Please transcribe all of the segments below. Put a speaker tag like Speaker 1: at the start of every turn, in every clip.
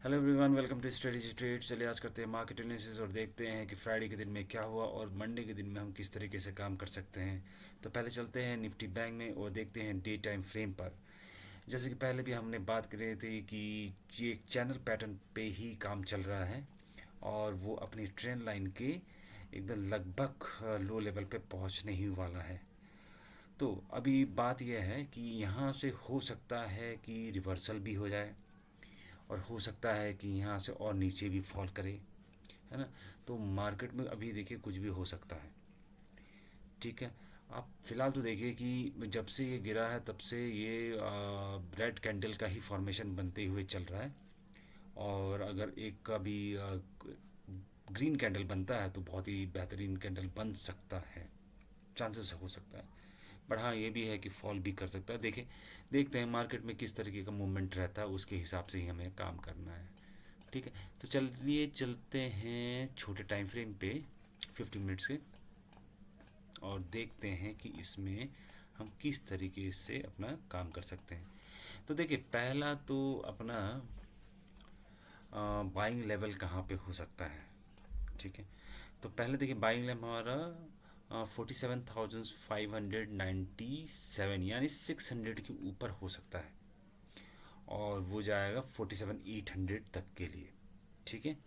Speaker 1: Hello everyone, welcome to strategy trade. चलिए आज करते हैं मार्केट एनालिसिस और देखते हैं कि फ्राइडे के दिन में क्या हुआ और मंडे के दिन में हम किस तरीके से काम कर सकते हैं। तो पहले चलते हैं निफ्टी बैंक में और देखते हैं डे टाइम फ्रेम पर। जैसे कि पहले भी हमने बात कर रही थी कि ये एक चैनल पैटर्न पे ही काम चल रहा है और वो अपनी ट्रेंड लाइन के एकदम लगभग लो लेवल पे पहुंचने ही वाला है। तो अभी बात यह है कि यहाँ से हो सकता है कि रिवर्सल भी हो जाए और हो सकता है कि यहाँ से और नीचे भी फॉल करे, है ना। तो मार्केट में अभी देखिए कुछ भी हो सकता है। ठीक है, आप फिलहाल तो देखिए कि जब से ये गिरा है तब से ये रेड कैंडल का ही फॉर्मेशन बनते हुए चल रहा है। और अगर एक का भी ग्रीन कैंडल बनता है तो बहुत ही बेहतरीन कैंडल बन सकता है, चांसेस हो सकता है। बट हाँ, ये भी है कि फॉल भी कर सकता है। देखें, देखते हैं मार्केट में किस तरीके का मूवमेंट रहता है, उसके हिसाब से ही हमें काम करना है। ठीक है, तो चलिए चलते हैं छोटे टाइम फ्रेम पे 50 मिनट्स के और देखते हैं कि इसमें हम किस तरीके से अपना काम कर सकते हैं। तो देखिए, पहला तो अपना बाइंग लेवल कहाँ पे हो सकता है। ठीक है, तो पहले देखिए बाइंग लेवल हमारा 47,597 यानी 600 के ऊपर हो सकता है और वो जाएगा 47,800 तक के लिए। ठीक है,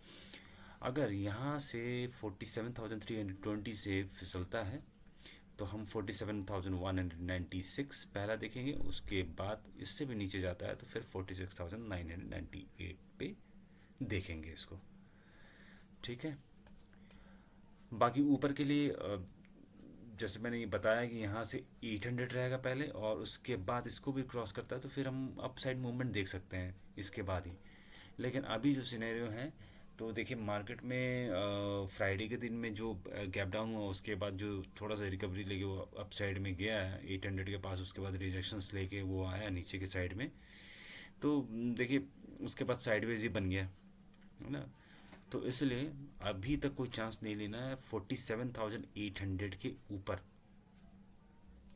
Speaker 1: अगर यहाँ से 47,320 से फिसलता है तो हम 47,196 पहला देखेंगे, उसके बाद इससे भी नीचे जाता है तो फिर 46,998 पे देखेंगे इसको। ठीक है, बाकी ऊपर के लिए जैसे मैंने ये बताया कि यहाँ से 800 रहेगा पहले और उसके बाद इसको भी क्रॉस करता है तो फिर हम अप साइड मूवमेंट देख सकते हैं इसके बाद ही। लेकिन अभी जो सिनेरियो है, तो देखिए मार्केट में फ्राइडे के दिन में जो गैप डाउन हुआ उसके बाद जो थोड़ा सा रिकवरी लेके वो अप साइड में गया है 800 के पास, उसके बाद रिजेक्शंस लेके वो आया नीचे के साइड में। तो देखिए उसके बाद साइडवेज ही बन गया, है ना। तो इसलिए अभी तक कोई चांस नहीं लेना है 47,800 के ऊपर।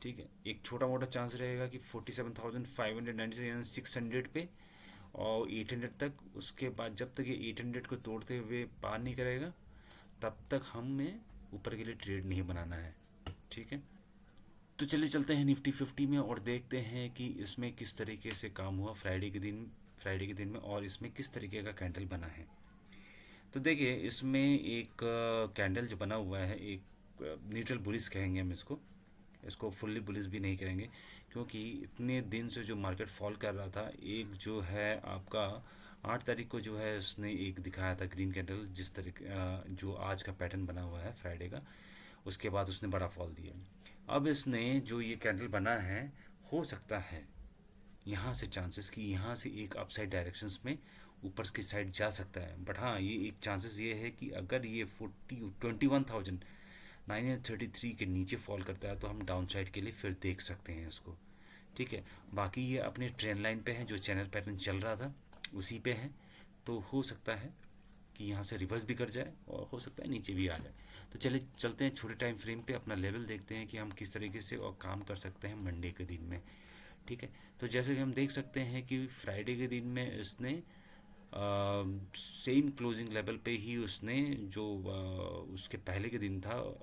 Speaker 1: ठीक है, एक छोटा मोटा चांस रहेगा कि 47,596 यानी 600 पे और 800 तक। उसके बाद जब तक ये 800 को तोड़ते हुए पार नहीं करेगा तब तक हमें ऊपर के लिए ट्रेड नहीं बनाना है। ठीक है, तो चलिए चलते हैं निफ्टी 50 में और देखते हैं कि इसमें किस तरीके से काम हुआ फ्राइडे के दिन में और इसमें किस तरीके का कैंडल बना है। तो देखिए इसमें एक कैंडल जो बना हुआ है, एक न्यूट्रल बुलिश कहेंगे हम इसको। इसको फुल्ली बुलिश भी नहीं करेंगे क्योंकि इतने दिन से जो मार्केट फॉल कर रहा था, एक जो है आपका 8 तारीख को जो है उसने एक दिखाया था ग्रीन कैंडल, जिस तरीके जो आज का पैटर्न बना हुआ है फ्राइडे का, उसके बाद उसने बड़ा फॉल दिया। अब इसने जो ये कैंडल बना है, हो सकता है यहाँ से चांसेस कि यहाँ से एक अपसाइड डायरेक्शंस में ऊपर की साइड जा सकता है। बट हाँ, ये एक चांसेस ये है कि अगर ये 21,933 के नीचे फॉल करता है तो हम डाउन साइड के लिए फिर देख सकते हैं इसको। ठीक है, बाकी ये अपने ट्रेंड लाइन पे है, जो चैनल पैटर्न चल रहा था उसी पे है। तो हो सकता है कि यहाँ से रिवर्स भी कर जाए और हो सकता है नीचे भी आ जाए। तो चलिए चलते हैं छोटे टाइम फ्रेम पे अपना लेवल देखते हैं कि हम किस तरीके से और काम कर सकते हैं मंडे के दिन में। ठीक है, तो जैसे कि हम देख सकते हैं कि फ्राइडे के दिन में इसने सेम क्लोजिंग लेवल पे ही उसने जो उसके पहले के दिन था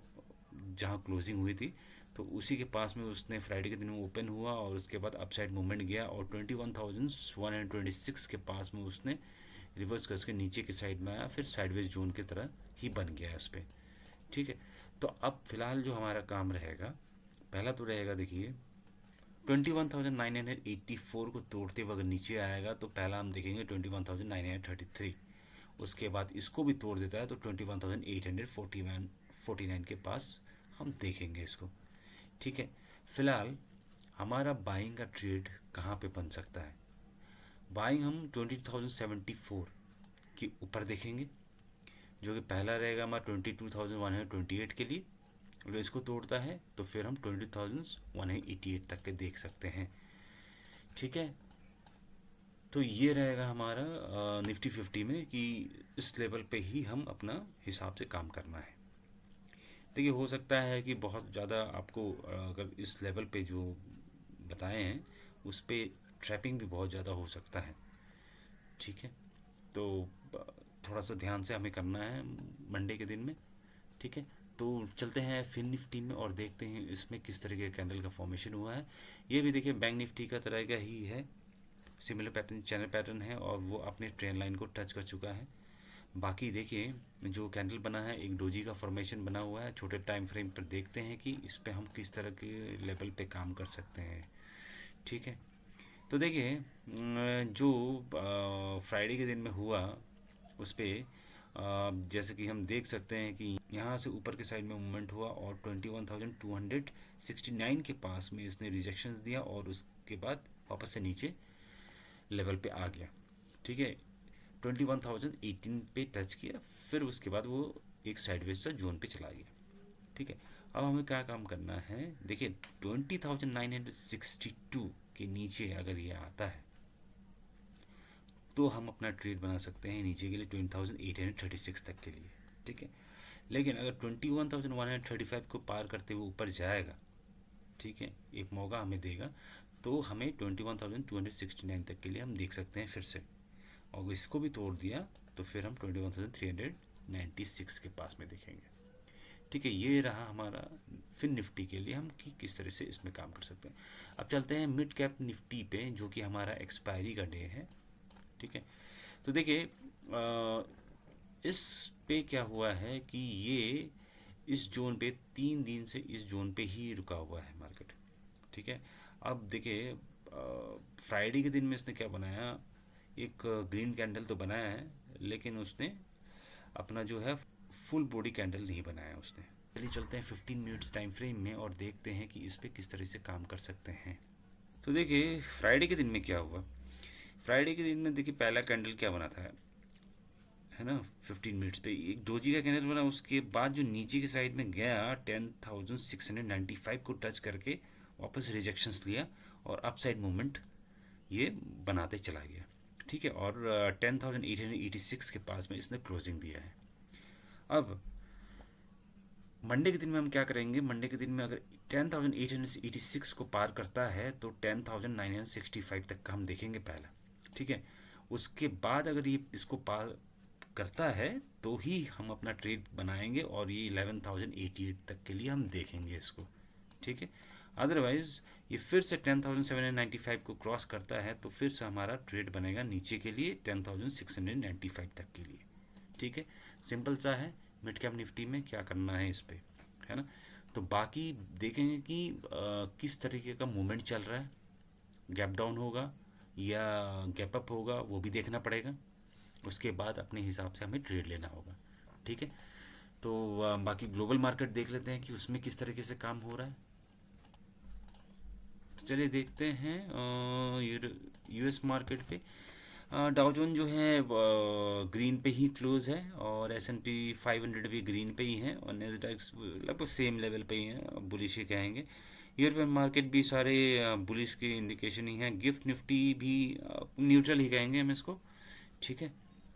Speaker 1: जहाँ क्लोजिंग हुई थी, तो उसी के पास में उसने फ्राइडे के दिन में ओपन हुआ और उसके बाद अपसाइड मूवमेंट गया और 21,126 के पास में उसने रिवर्स करके नीचे की साइड में आया, फिर साइडवेज जोन की तरह ही बन गया उस पर। ठीक है, तो अब फिलहाल जो हमारा काम रहेगा, पहला तो रहेगा देखिए 21,984 को तोड़ते हुए अगर नीचे आएगा तो पहला हम देखेंगे 21,933। उसके बाद इसको भी तोड़ देता है तो 21,849 के पास हम देखेंगे इसको। ठीक है, फिलहाल हमारा बाइंग का ट्रेड कहाँ पे बन सकता है। बाइंग हम 20,074 के ऊपर देखेंगे, जो कि पहला रहेगा हमारा 22,128 के लिए। अगर इसको तोड़ता है तो फिर हम 20,188 तक के देख सकते हैं। ठीक है, तो ये रहेगा हमारा निफ्टी 50 में कि इस लेवल पे ही हम अपना हिसाब से काम करना है। देखिए हो सकता है कि बहुत ज़्यादा आपको अगर इस लेवल पे जो बताए हैं उस पे ट्रैपिंग भी बहुत ज़्यादा हो सकता है। ठीक है, तो थोड़ा सा ध्यान से हमें करना है मंडे के दिन में। ठीक है, तो चलते हैं फिन निफ्टी में और देखते हैं इसमें किस तरह के कैंडल का फॉर्मेशन हुआ है। ये भी देखिए बैंक निफ्टी का तरह का ही है, सिमिलर पैटर्न, चैनल पैटर्न है, और वो अपने ट्रेंड लाइन को टच कर चुका है। बाकी देखिए जो कैंडल बना है, एक डोजी का फॉर्मेशन बना हुआ है। छोटे टाइम फ्रेम पर देखते हैं कि इस पे हम किस तरह के लेवल पे काम कर सकते हैं। ठीक है, तो देखिए जो फ्राइडे के दिन में हुआ उस पे जैसे कि हम देख सकते हैं कि यहाँ से ऊपर के साइड में मूवमेंट हुआ और 21,269 के पास में इसने रिजेक्शंस दिया और उसके बाद वापस से नीचे लेवल पे आ गया। ठीक है, 21,018 पे टच किया, फिर उसके बाद वो एक साइडवेज सा जोन पे चला गया। ठीक है, अब हमें क्या काम करना है, देखिए 20,962 के नीचे अगर ये आता है तो हम अपना ट्रेड बना सकते हैं नीचे के लिए 20,836 तक के लिए। ठीक है, लेकिन अगर 21,135 को पार करते हुए ऊपर जाएगा, ठीक है, एक मौका हमें देगा, तो हमें 21,269 तक के लिए हम देख सकते हैं फिर से। और इसको भी तोड़ दिया तो फिर हम 21,396 के पास में देखेंगे। ठीक है, ये रहा हमारा फिर निफ्टी के लिए हम कि किस तरह से इसमें काम कर सकते हैं। अब चलते हैं मिड कैप निफ्टी पे, जो कि हमारा एक्सपायरी का डे है। ठीक है, तो देखिए इस पे क्या हुआ है कि ये इस जोन पे 3 दिन से इस जोन पे ही रुका हुआ है मार्केट। ठीक है, अब देखिए फ्राइडे के दिन में इसने क्या बनाया, एक ग्रीन कैंडल तो बनाया है, लेकिन उसने अपना जो है फुल बॉडी कैंडल नहीं बनाया उसने। चलिए चलते हैं 15 मिनट्स टाइम फ्रेम में और देखते हैं कि इस पर किस तरह से काम कर सकते हैं। तो देखिए फ्राइडे के दिन में क्या हुआ, फ्राइडे के दिन में देखिए पहला कैंडल क्या बना था, है ना, 15 मिनट्स पे एक डोजी का कैंडल बना। उसके बाद जो नीचे की साइड में गया 10,695 को टच करके वापस रिजेक्शंस लिया और अपसाइड मूवमेंट ये बनाते चला गया। ठीक है, और 10,886 के पास में इसने क्लोजिंग दिया है। अब मंडे के दिन में हम क्या करेंगे, मंडे के दिन में अगर 10,886 को पार करता है तो 10,965 तक का हम देखेंगे पहला। ठीक है, उसके बाद अगर ये इसको पार करता है तो ही हम अपना ट्रेड बनाएंगे और ये 11,088 तक के लिए हम देखेंगे इसको। ठीक है, अदरवाइज ये फिर से 10,795 को क्रॉस करता है तो फिर से हमारा ट्रेड बनेगा नीचे के लिए 10,695 तक के लिए। ठीक है, सिंपल सा है मिड कैप निफ्टी में क्या करना है इस पे, है ना। तो बाकी देखेंगे कि किस तरीके का मूवमेंट चल रहा है, गैप डाउन होगा या गैप अप होगा वो भी देखना पड़ेगा। उसके बाद अपने हिसाब से हमें ट्रेड लेना होगा। ठीक है, तो बाकी ग्लोबल मार्केट देख लेते हैं कि उसमें किस तरीके से काम हो रहा है। तो चलिए देखते हैं यूएस मार्केट पे डाउ जोन जो है ग्रीन पे ही क्लोज है और S&P 500 भी ग्रीन पे ही है और नेस्डैक्स लगभग सेम लेवल पे ही है, बुलिश ही कहेंगे। यूरोपियन मार्केट भी सारे बुलिश की इंडिकेशन ही है। गिफ्ट निफ्टी भी न्यूट्रल ही कहेंगे हम इसको। ठीक है,